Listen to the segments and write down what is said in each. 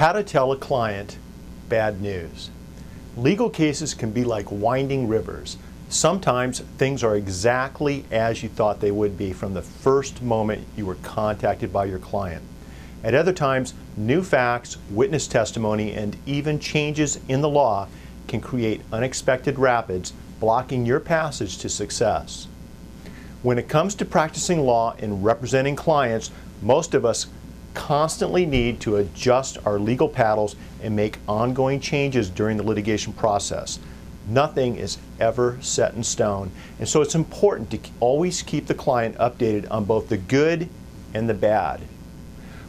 How to tell a client bad news. Legal cases can be like winding rivers. Sometimes things are exactly as you thought they would be from the first moment you were contacted by your client. At other times, new facts, witness testimony, and even changes in the law can create unexpected rapids, blocking your passage to success. When it comes to practicing law and representing clients, most of us constantly need to adjust our legal paddles and make ongoing changes during the litigation process. Nothing is ever set in stone, and so it's important to always keep the client updated on both the good and the bad.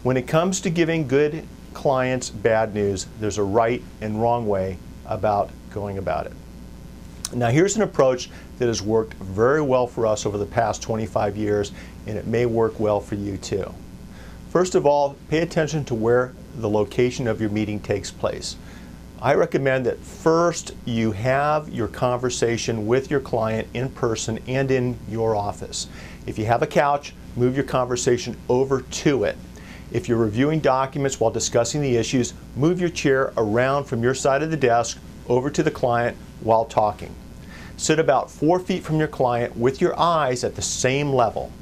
When it comes to giving good clients bad news, there's a right and wrong way about going about it. Now, here's an approach that has worked very well for us over the past 25 years, and it may work well for you too. First of all, pay attention to where the location of your meeting takes place. I recommend that first you have your conversation with your client in person and in your office. If you have a couch, move your conversation over to it. If you're reviewing documents while discussing the issues, move your chair around from your side of the desk over to the client while talking. Sit about 4 feet from your client with your eyes at the same level.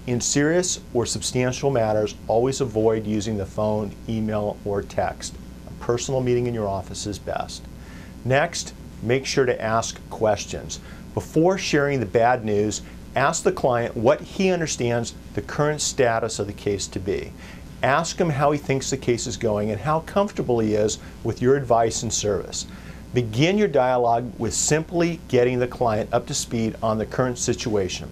In serious or substantial matters, always avoid using the phone, email, or text. A personal meeting in your office is best. Next, make sure to ask questions. Before sharing the bad news, ask the client what he understands the current status of the case to be. Ask him how he thinks the case is going and how comfortable he is with your advice and service. Begin your dialogue with simply getting the client up to speed on the current situation.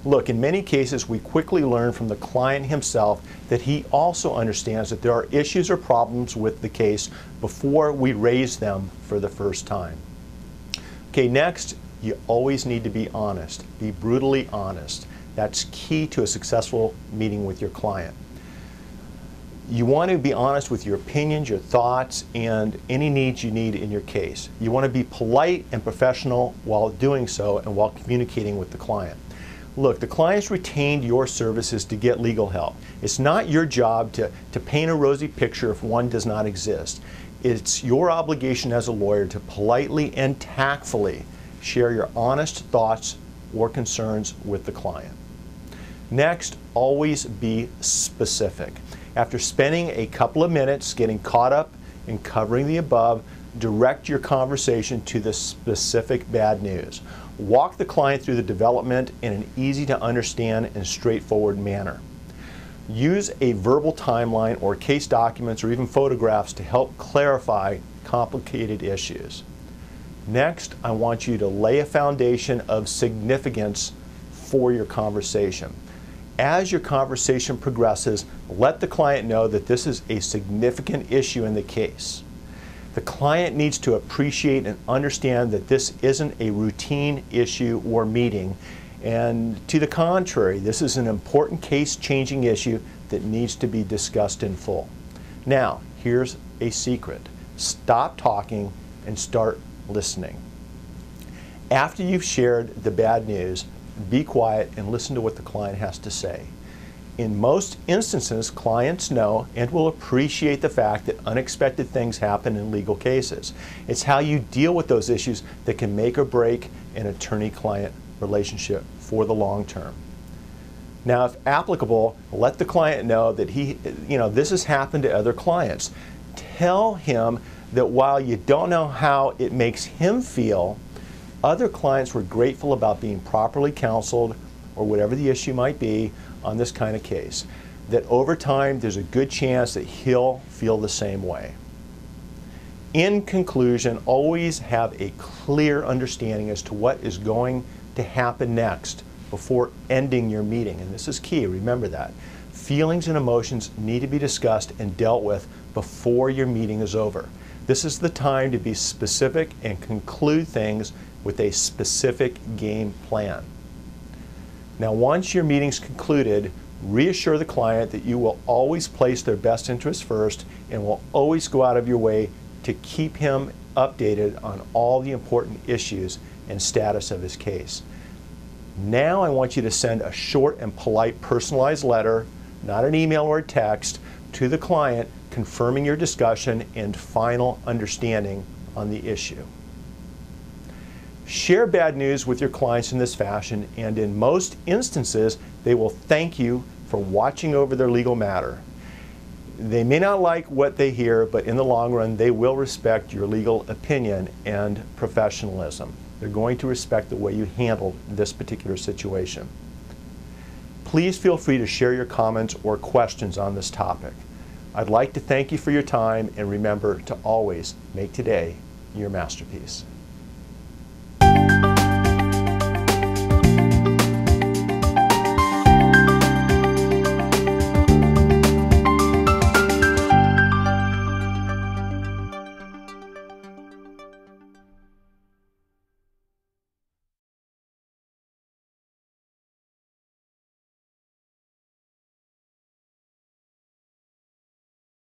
Look, in many cases, we quickly learn from the client himself that he also understands that there are issues or problems with the case before we raise them for the first time. Okay, next, you always need to be honest. Be brutally honest. That's key to a successful meeting with your client. You want to be honest with your opinions, your thoughts, and any needs you need in your case. You want to be polite and professional while doing so and while communicating with the client. Look, the client's retained your services to get legal help. It's not your job to paint a rosy picture if one does not exist. It's your obligation as a lawyer to politely and tactfully share your honest thoughts or concerns with the client. Next, always be specific. After spending a couple of minutes getting caught up in covering the above, direct your conversation to the specific bad news. Walk the client through the development in an easy to understand and straightforward manner. Use a verbal timeline or case documents or even photographs to help clarify complicated issues. Next, I want you to lay a foundation of significance for your conversation. As your conversation progresses, let the client know that this is a significant issue in the case. The client needs to appreciate and understand that this isn't a routine issue or meeting, and to the contrary, this is an important case-changing issue that needs to be discussed in full. Now, here's a secret. Stop talking and start listening. After you've shared the bad news, be quiet and listen to what the client has to say. In most instances, clients know and will appreciate the fact that unexpected things happen in legal cases. It's how you deal with those issues that can make or break an attorney-client relationship for the long term. Now, if applicable, let the client know that this has happened to other clients. Tell him that while you don't know how it makes him feel, other clients were grateful about being properly counseled, or whatever the issue might be, on this kind of case. That over time, there's a good chance that he'll feel the same way. In conclusion, always have a clear understanding as to what is going to happen next before ending your meeting. And this is key, remember that. Feelings and emotions need to be discussed and dealt with before your meeting is over. This is the time to be specific and conclude things with a specific game plan. Now, once your meeting's concluded, reassure the client that you will always place their best interests first and will always go out of your way to keep him updated on all the important issues and status of his case. Now I want you to send a short and polite personalized letter, not an email or a text, to the client confirming your discussion and final understanding on the issue. Share bad news with your clients in this fashion, and in most instances, they will thank you for watching over their legal matter. They may not like what they hear, but in the long run, they will respect your legal opinion and professionalism. They're going to respect the way you handled this particular situation. Please feel free to share your comments or questions on this topic. I'd like to thank you for your time, and remember to always make today your masterpiece.